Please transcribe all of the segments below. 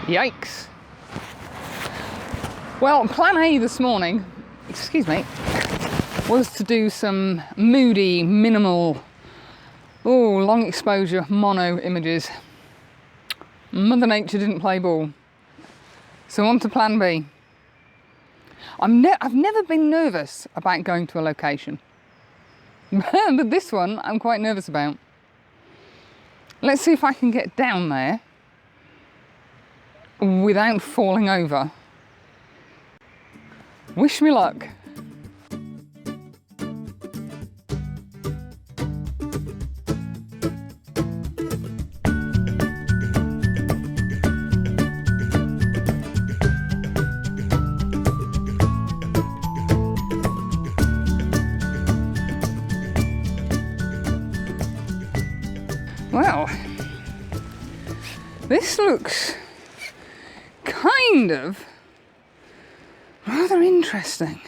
Yikes. Well, plan A this morning, excuse me, was to do some moody, minimal, long exposure mono images. Mother Nature didn't play ball. So on to plan B. I've never been nervous about going to a location. But this one I'm quite nervous about. Let's see if I can get down there without falling over. Wish me luck. Well, this looks kind of rather interesting.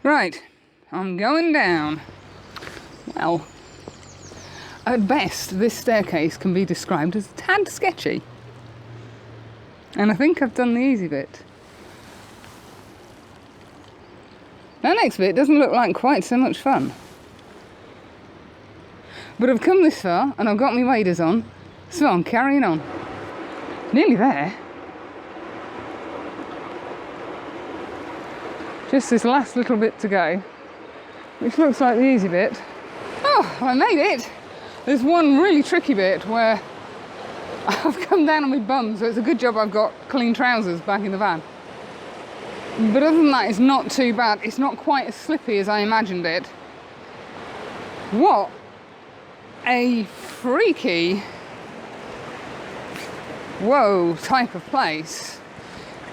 Right, I'm going down. Well, at best, this staircase can be described as a tad sketchy. And I think I've done the easy bit. That next bit doesn't look like quite so much fun. But I've come this far, and I've got my waders on, so I'm carrying on. Nearly there. Just this last little bit to go, which looks like the easy bit. Oh, I made it! There's one really tricky bit where I've come down on my bum, so it's a good job I've got clean trousers back in the van. But other than that, it's not too bad. It's not quite as slippy as I imagined it. What a freaky, whoa type of place.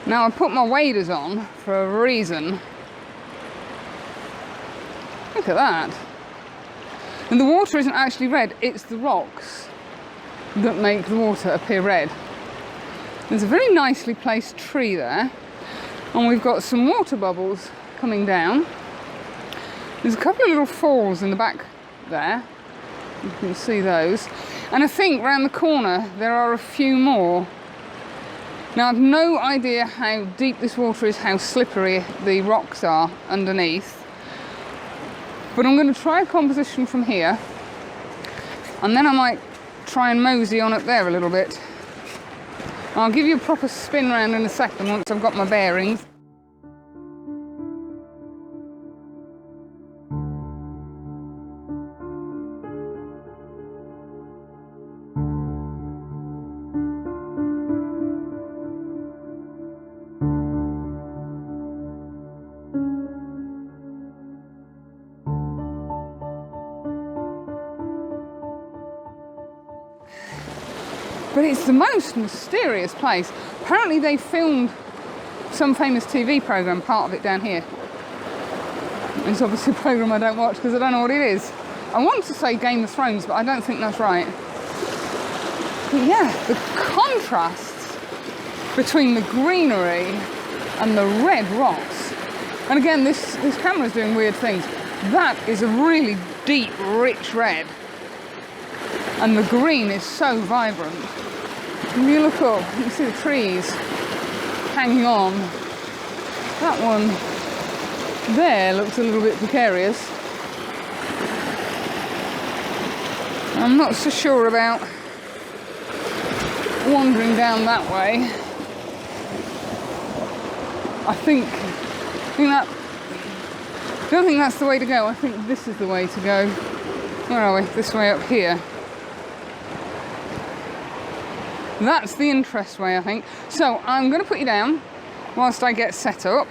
Now I put my waders on for a reason. Look at that. And the water isn't actually red, it's the rocks that make the water appear red. There's a very nicely placed tree there, and we've got some water bubbles coming down. There's a couple of little falls in the back there. You can see those. And I think round the corner there are a few more. Now I've no idea how deep this water is, how slippery the rocks are underneath. But I'm going to try a composition from here. And then I might try and mosey on up there a little bit. I'll give you a proper spin round in a second once I've got my bearings. But it's the most mysterious place. Apparently they filmed some famous TV programme, part of it down here. It's obviously a programme I don't watch because I don't know what it is. I want to say Game of Thrones, but I don't think that's right. But yeah, the contrasts between the greenery and the red rocks. And again, this camera's doing weird things. That is a really deep, rich red. And the green is so vibrant. When you look up, you can see the trees hanging on. That one there looks a little bit precarious. I'm not so sure about wandering down that way. I don't think that's the way to go. I think this is the way to go. Where are we? This way up here. That's the interest way, I think. So I'm going to put you down whilst I get set up.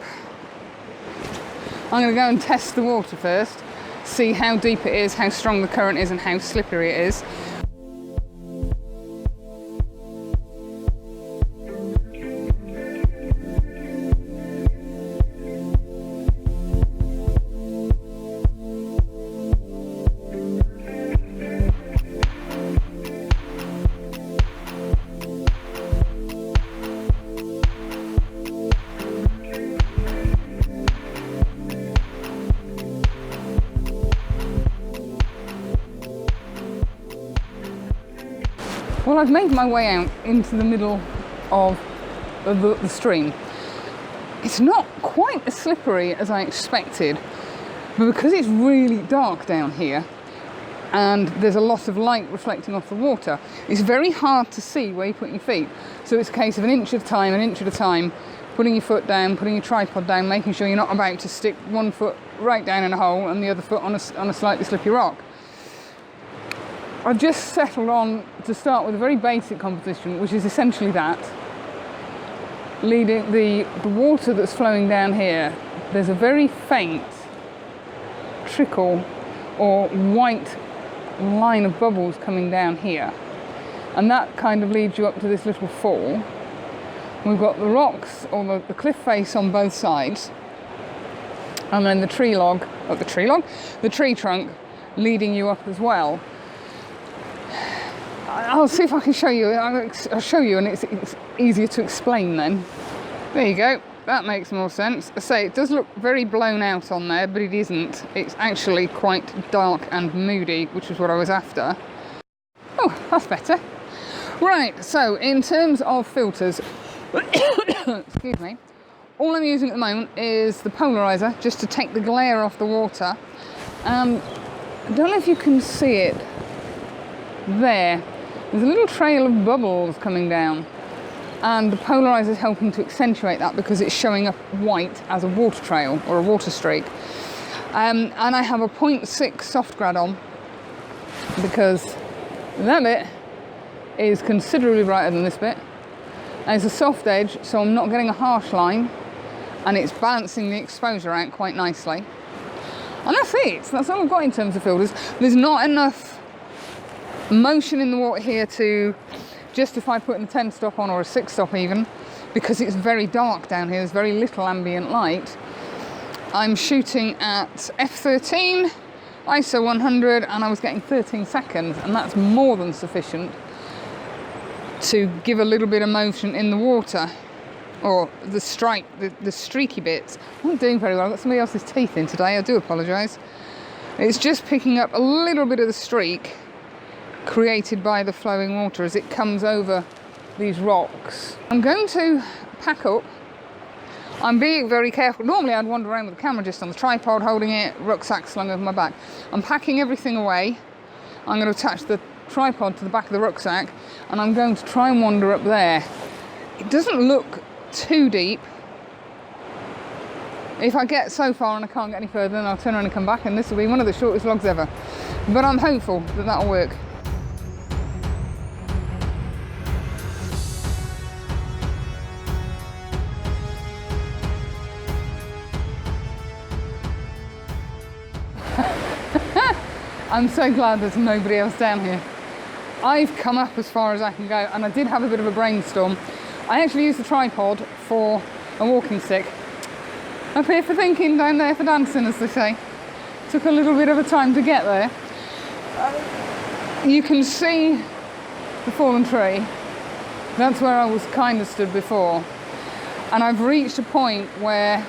I'm going to go and test the water first, see how deep it is, how strong the current is and how slippery it is. Well, I've made my way out into the middle of the stream. It's not quite as slippery as I expected, but because it's really dark down here and there's a lot of light reflecting off the water, it's very hard to see where you put your feet. So it's a case of an inch at a time, putting your foot down, putting your tripod down, making sure you're not about to stick one foot right down in a hole and the other foot on a slightly slippy rock. I've just settled on to start with a very basic composition, which is essentially that. Leading the water that's flowing down here, there's a very faint trickle or white line of bubbles coming down here. And that kind of leads you up to this little fall. We've got the rocks or the cliff face on both sides. And then the tree trunk leading you up as well. I'll see if I can show you. I'll show you, and it's easier to explain then. There you go. That makes more sense. I say it does look very blown out on there, but it isn't. It's actually quite dark and moody, which is what I was after. Oh, that's better. Right, so in terms of filters, excuse me, all I'm using at the moment is the polarizer, just to take the glare off the water. I don't know if you can see it there. There's a little trail of bubbles coming down, and the polarizer is helping to accentuate that because it's showing up white as a water trail or a water streak. And I have a 0.6 soft grad on because that bit is considerably brighter than this bit. And it's a soft edge, so I'm not getting a harsh line, and it's balancing the exposure out quite nicely. And that's it. That's all I've got in terms of filters. There's not enough motion in the water here to justify putting a 10 stop on, or a 6 stop even, because it's very dark down here. There's very little ambient light. I'm shooting at f13, ISO 100, and I was getting 13 seconds, and that's more than sufficient to give a little bit of motion in the water, or the streaky bits. I'm not doing very well. I've got somebody else's teeth in today. I do apologise. It's just picking up a little bit of the streak created by the flowing water as it comes over these rocks. I'm going to pack up. I'm being very careful. Normally I'd wander around with the camera just on the tripod, holding it, rucksack slung over my back. I'm packing everything away. I'm going to attach the tripod to the back of the rucksack, and I'm going to try and wander up there. It doesn't look too deep. If I get so far and I can't get any further, then I'll turn around and come back, and this will be one of the shortest vlogs ever. But I'm hopeful that that'll work. I'm so glad there's nobody else down here. I've come up as far as I can go, and I did have a bit of a brainstorm. I actually used the tripod for a walking stick. Up here for thinking, down there for dancing, as they say. Took a little bit of a time to get there. You can see the fallen tree. That's where I was kind of stood before. And I've reached a point where,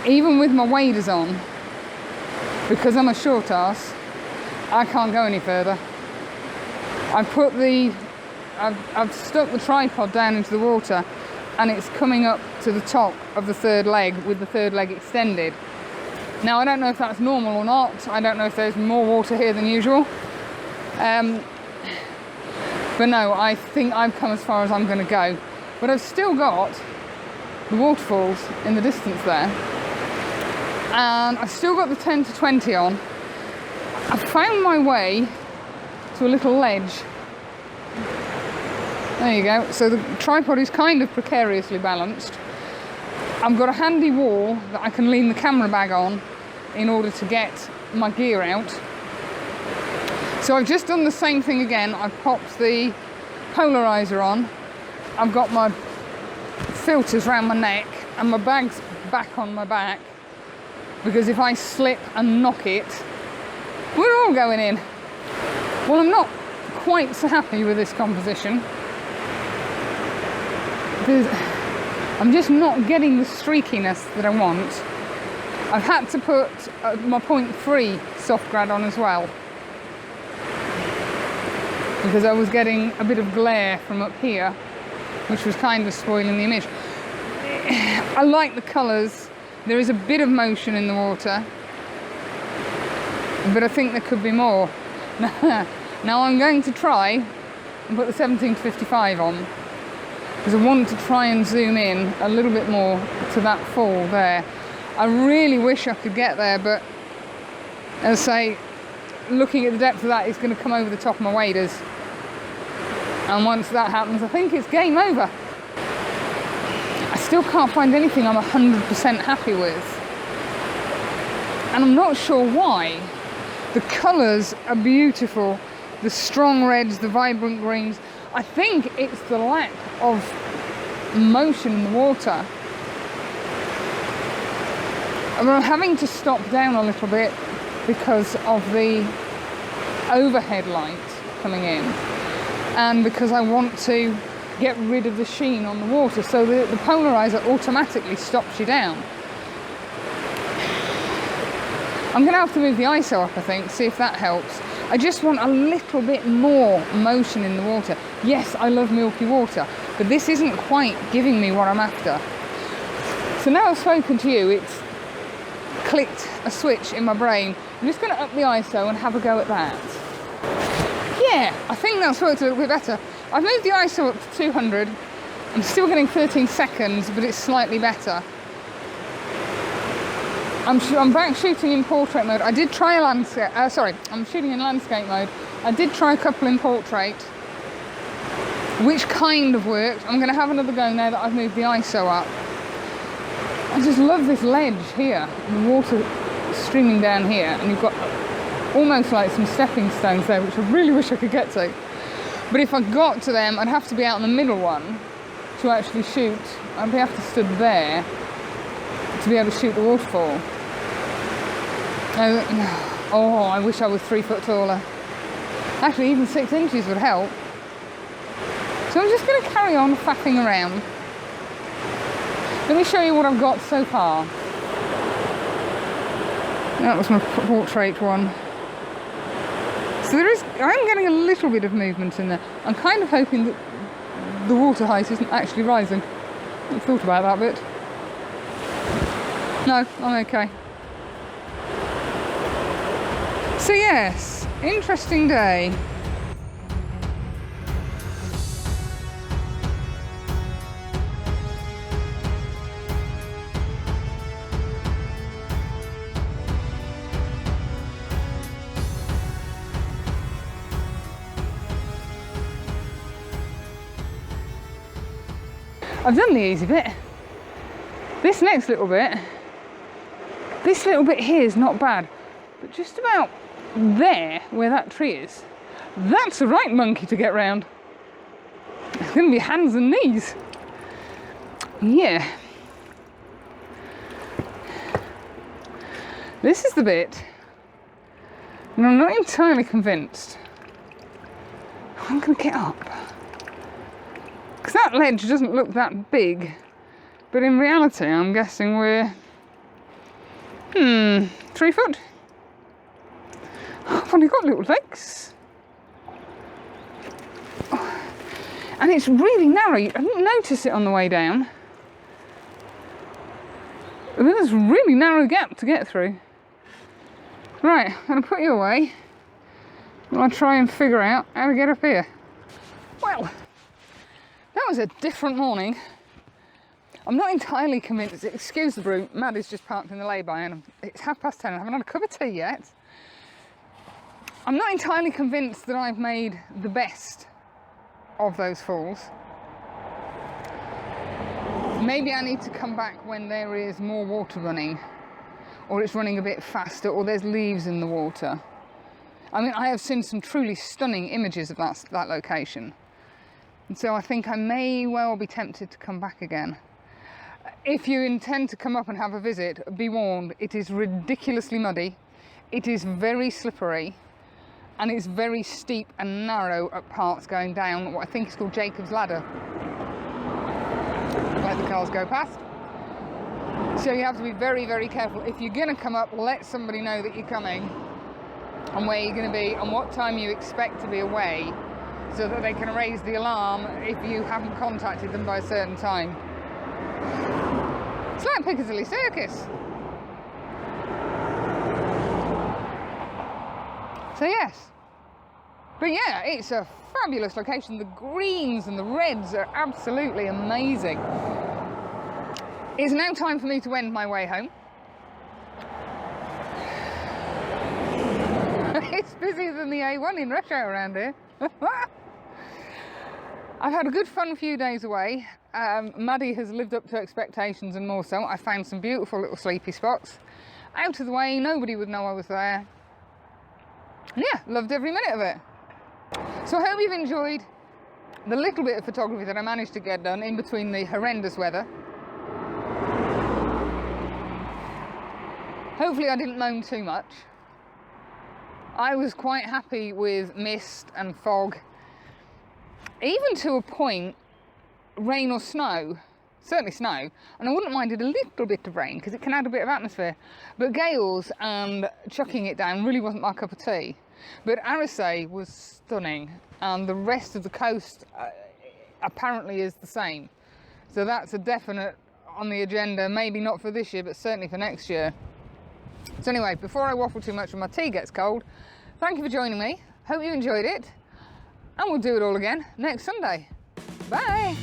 even with my waders on, because I'm a short ass, I can't go any further. I've stuck the tripod down into the water, and it's coming up to the top of the third leg with the third leg extended. Now, I don't know if that's normal or not. I don't know if there's more water here than usual. But no, I think I've come as far as I'm going to go. But I've still got the waterfalls in the distance there. And I've still got the 10 to 20 on. I've found my way to a little ledge. There you go. So the tripod is kind of precariously balanced. I've got a handy wall that I can lean the camera bag on in order to get my gear out. So I've just done the same thing again. I've popped the polarizer on. I've got my filters around my neck, and my bag's back on my back, because if I slip and knock it, we're all going in. Well, I'm not quite so happy with this composition. I'm just not getting the streakiness that I want. I've had to put my 0.3 soft grad on as well. because I was getting a bit of glare from up here, which was kind of spoiling the image. I like the colours. There is a bit of motion in the water, but I think there could be more. Now I'm going to try and put the 17-55 on, because I want to try and zoom in a little bit more to that fall there. I really wish I could get there, but as I say, looking at the depth of that is going to come over the top of my waders. And once that happens, I think it's game over. I still can't find anything I'm 100% happy with. And I'm not sure why. The colours are beautiful. The strong reds, the vibrant greens. I think it's the lack of motion in the water. And I'm having to stop down a little bit because of the overhead light coming in, and because I want to get rid of the sheen on the water, so the polarizer automatically stops you down. I'm going to have to move the ISO up, I think, see if that helps. I just want a little bit more motion in the water. Yes, I love milky water, but this isn't quite giving me what I'm after. So now I've spoken to you, it's clicked a switch in my brain. I'm just going to up the ISO and have a go at that. Yeah, I think that's worked a little bit better. I've moved the ISO up to 200. I'm still getting 13 seconds, but it's slightly better. I'm back shooting in portrait mode. I did try a landscape, I'm shooting in landscape mode. I did try a couple in portrait, which kind of worked. I'm going to have another go now that I've moved the ISO up. I just love this ledge here, the water streaming down here, and you've got almost like some stepping stones there, which I really wish I could get to. But if I got to them, I'd have to be out in the middle one to actually shoot. I'd have to stood there to be able to shoot the waterfall. Oh, I wish I was 3 foot taller. Actually, even 6 inches would help. So I'm just going to carry on faffing around. Let me show you what I've got so far. That was my portrait one. So I'm getting a little bit of movement in there. I'm kind of hoping that the water height isn't actually rising. I haven't thought about that bit. No, I'm okay. So yes, interesting day. I've done the easy bit. This next little bit, here is not bad, but just about there, where that tree is, that's the right monkey to get round. It's going to be hands and knees. Yeah. This is the bit, and I'm not entirely convinced I'm going to get up. Because that ledge doesn't look that big, but in reality I'm guessing we're 3 foot. I've only got little legs. Oh. And it's really narrow. I didn't notice it on the way down. But there's a really narrow gap to get through. Right, I'm going to put you away. I'll try and figure out how to get up here. Well, that was a different morning. I'm not entirely convinced. Excuse the broom. Maddie's just parked in the lay-by and it's 10:30. I haven't had a cup of tea yet. I'm not entirely convinced that I've made the best of those falls. Maybe I need to come back when there is more water running, or it's running a bit faster, or there's leaves in the water. I mean, I have seen some truly stunning images of that location. And so I think I may well be tempted to come back again. If you intend to come up and have a visit, be warned, it is ridiculously muddy, it is very slippery, and it's very steep and narrow at parts going down what I think is called Jacob's Ladder. Let the cars go past. So you have to be very, very careful. If you're going to come up, let somebody know that you're coming and where you're going to be and what time you expect to be away, so that they can raise the alarm if you haven't contacted them by a certain time. It's like Piccadilly Circus. So yes, but yeah, it's a fabulous location. The greens and the reds are absolutely amazing. It's now time for me to wend my way home. It's busier than the A1 in rush hour around here. I've had a good fun few days away. Maddie has lived up to expectations and more so. I found some beautiful little sleepy spots. Out of the way, nobody would know I was there. And yeah, loved every minute of it. So I hope you've enjoyed the little bit of photography that I managed to get done in between the horrendous weather. Hopefully I didn't moan too much. I was quite happy with mist and fog. Even to a point, rain or snow, certainly snow, and I wouldn't mind it a little bit of rain because it can add a bit of atmosphere. But gales and chucking it down really wasn't my cup of tea. But Arisaig was stunning, and the rest of the coast apparently is the same. So that's a definite on the agenda, maybe not for this year, but certainly for next year. So anyway, before I waffle too much and my tea gets cold, thank you for joining me. Hope you enjoyed it, and we'll do it all again next Sunday. Bye!